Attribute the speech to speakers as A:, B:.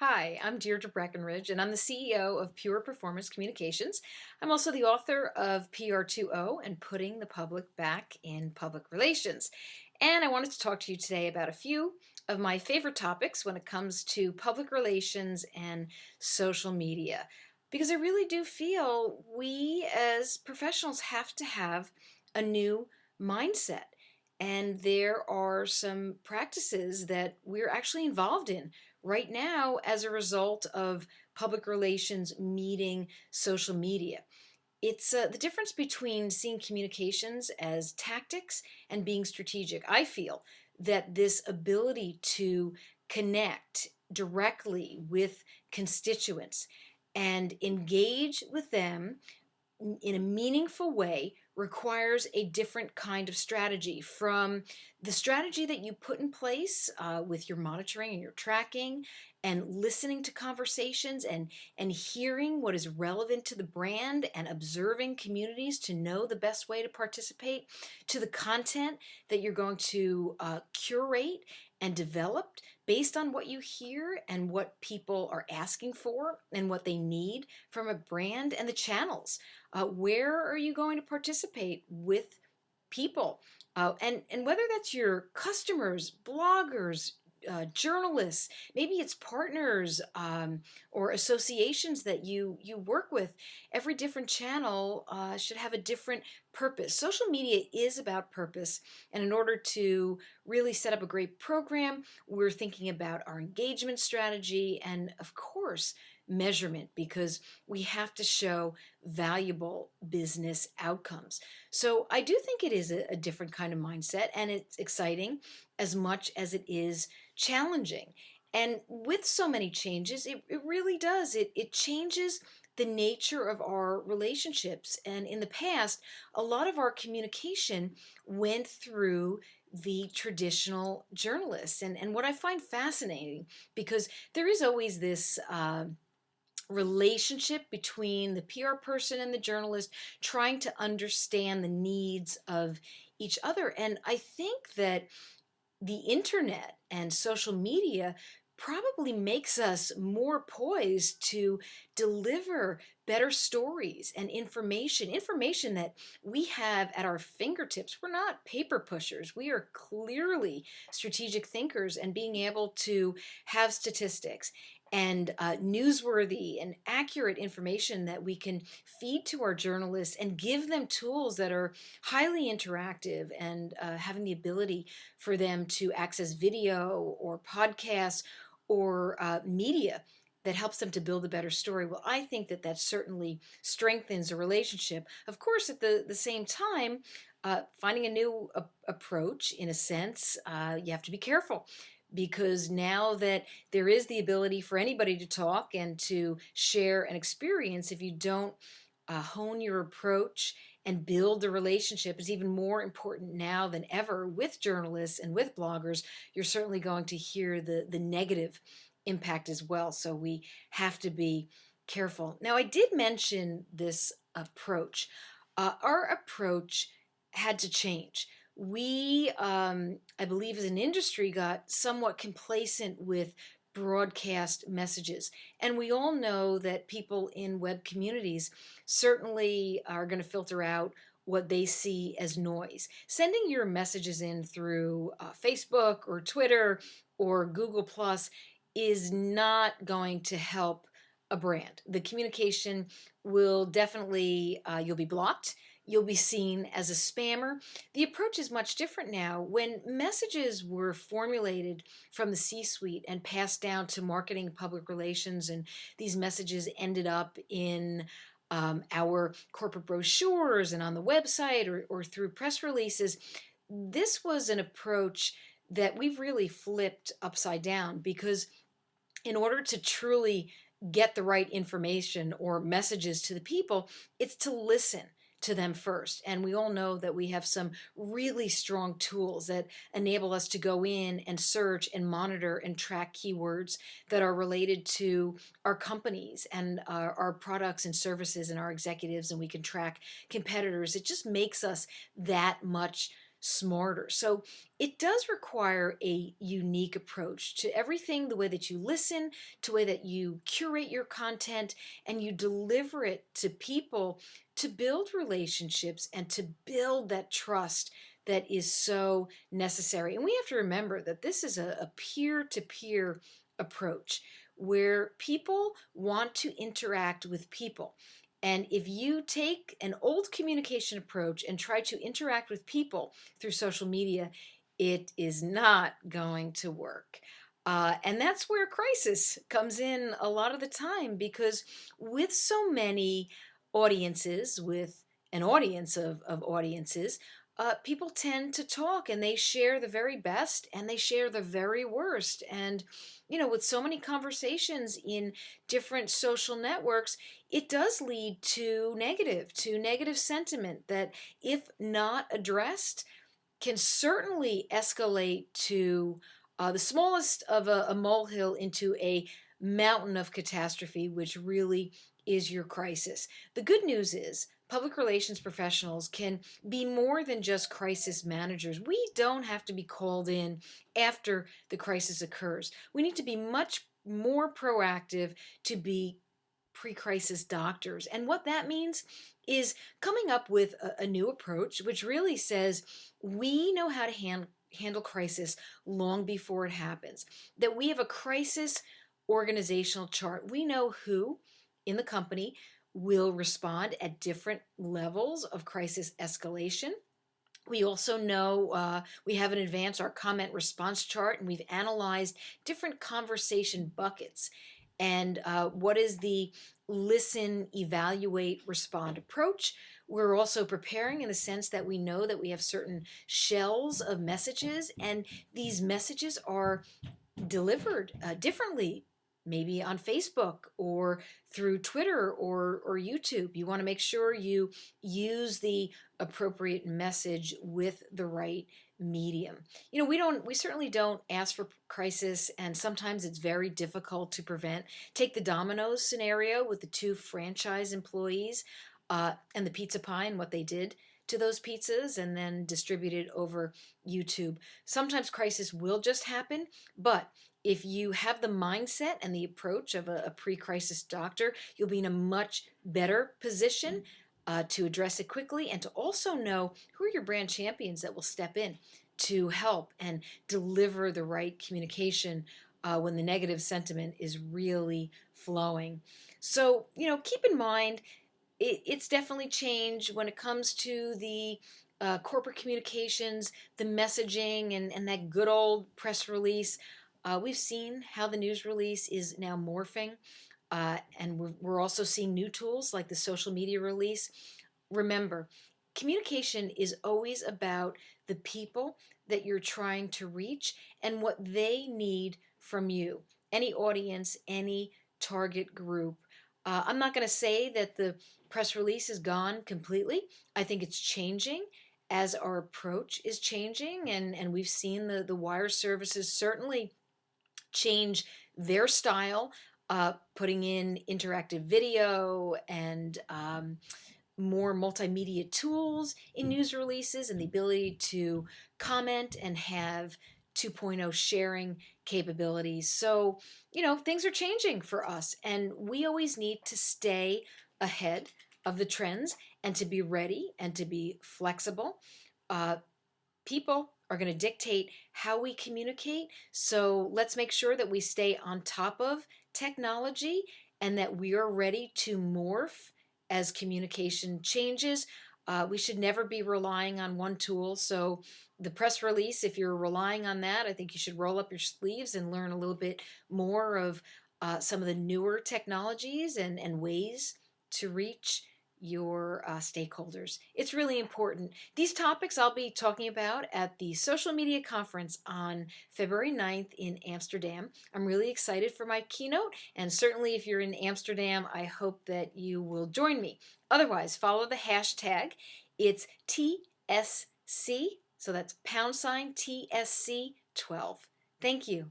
A: Hi, I'm Deirdre Breckenridge, and I'm the CEO of Pure Performance Communications. I'm also the author of PR2O and Putting the Public Back in Public Relations. And I wanted to talk to you today about a few of my favorite topics when it comes to public relations and social media. Because I really do feel we as professionals have to have a new mindset. And there are some practices that we're actually involved in right now as a result of public relations meeting social media. It's the difference between seeing communications as tactics and being strategic. I feel that this ability to connect directly with constituents and engage with them in a meaningful way requires a different kind of strategy from the strategy that you put in place with your monitoring and your tracking and listening to conversations and hearing what is relevant to the brand and observing communities to know the best way to participate to the content that you're going to curate and develop based on what you hear and what people are asking for and what they need from a brand and the channels. Where are you going to participate with people? And whether that's your customers, bloggers, journalists, maybe it's partners or associations that you work with. Every different channel should have a different purpose. Social media is about purpose, and in order to really set up a great program, we're thinking about our engagement strategy and, of course, measurement because we have to show valuable business outcomes. So I do think it is a different kind of mindset, and it's exciting as much as it is challenging. And with so many changes, it really does. It changes the nature of our relationships. And in the past, a lot of our communication went through the traditional journalists. And what I find fascinating, because there is always this relationship between the PR person and the journalist, trying to understand the needs of each other. And I think that the internet and social media probably makes us more poised to deliver better stories and information that we have at our fingertips. We're not paper pushers. We are clearly strategic thinkers, and being able to have statistics and newsworthy and accurate information that we can feed to our journalists and give them tools that are highly interactive and having the ability for them to access video or podcasts or media that helps them to build a better story. Well, I think that that certainly strengthens a relationship. Of course, at the same time, finding a new approach, in a sense, you have to be careful because now that there is the ability for anybody to talk and to share an experience, if you don't hone your approach and build the relationship, is even more important now than ever with journalists and with bloggers. You're certainly going to hear the negative impact as well. So we have to be careful. Now, I did mention this approach. Our approach had to change. We, I believe, as an industry, got somewhat complacent with broadcast messages. And we all know that people in web communities certainly are going to filter out what they see as noise. Sending your messages in through Facebook or Twitter or Google Plus is not going to help a brand. The communication will definitely, you'll be blocked. You'll be seen as a spammer. The approach is much different now. When messages were formulated from the C-suite and passed down to marketing and public relations, and these messages ended up in our corporate brochures and on the website or through press releases, this was an approach that we've really flipped upside down because in order to truly get the right information or messages to the people, it's to listen to them first. And we all know that we have some really strong tools that enable us to go in and search and monitor and track keywords that are related to our companies and our products and services and our executives, and we can track competitors. It just makes us that much smarter. So it does require a unique approach to everything, the way that you listen, to the way that you curate your content and you deliver it to people to build relationships and to build that trust that is so necessary. And we have to remember that this is a peer to peer approach where people want to interact with people. And if you take an old communication approach and try to interact with people through social media, it is not going to work. And that's where crisis comes in a lot of the time because with so many audiences, with an audience of audiences, people tend to talk and they share the very best and they share the very worst. And, with so many conversations in different social networks, it does lead to negative sentiment that, if not addressed, can certainly escalate to the smallest of a molehill into a mountain of catastrophe, which really is your crisis. The good news is public relations professionals can be more than just crisis managers. We don't have to be called in after the crisis occurs. We need to be much more proactive to be pre-crisis doctors. And what that means is coming up with a new approach, which really says we know how to handle crisis long before it happens, that we have a crisis organizational chart. We know who in the company will respond at different levels of crisis escalation. We also know we have in advance our comment response chart, and we've analyzed different conversation buckets. And what is the listen, evaluate, respond approach? We're also preparing in the sense that we know that we have certain shells of messages, and these messages are delivered differently, maybe on Facebook or through Twitter or YouTube. You want to make sure you use the appropriate message with the right medium. We certainly don't ask for crisis, and sometimes it's very difficult to prevent. Take the Domino's scenario with the two franchise employees and the pizza pie and what they did to those pizzas and then distributed over YouTube. Sometimes crisis will just happen, but if you have the mindset and the approach of a pre-crisis doctor, you'll be in a much better position to address it quickly and to also know who are your brand champions that will step in to help and deliver the right communication when the negative sentiment is really flowing. So, keep in mind it's definitely changed when it comes to the corporate communications, the messaging, and that good old press release. We've seen how the news release is now morphing, and we're also seeing new tools like the social media release. Remember, communication is always about the people that you're trying to reach and what they need from you, any audience, any target group. I'm not going to say that the press release is gone completely. I think it's changing as our approach is changing, and we've seen the wire services certainly change their style, putting in interactive video and more multimedia tools in news releases and the ability to comment and have 2.0 sharing capabilities. So, things are changing for us, and we always need to stay ahead of the trends and to be ready and to be flexible. Uh, People are going to dictate how we communicate. So let's make sure that we stay on top of technology and that we are ready to morph as communication changes. We should never be relying on one tool. So the press release, if you're relying on that, I think you should roll up your sleeves and learn a little bit more of some of the newer technologies and ways to reach your stakeholders. It's really important. These topics I'll be talking about at the social media conference on February 9th in Amsterdam. I'm really excited for my keynote, and certainly if you're in Amsterdam, I hope that you will join me. Otherwise, follow the hashtag. It's TSC, so that's # TSC 12. Thank you.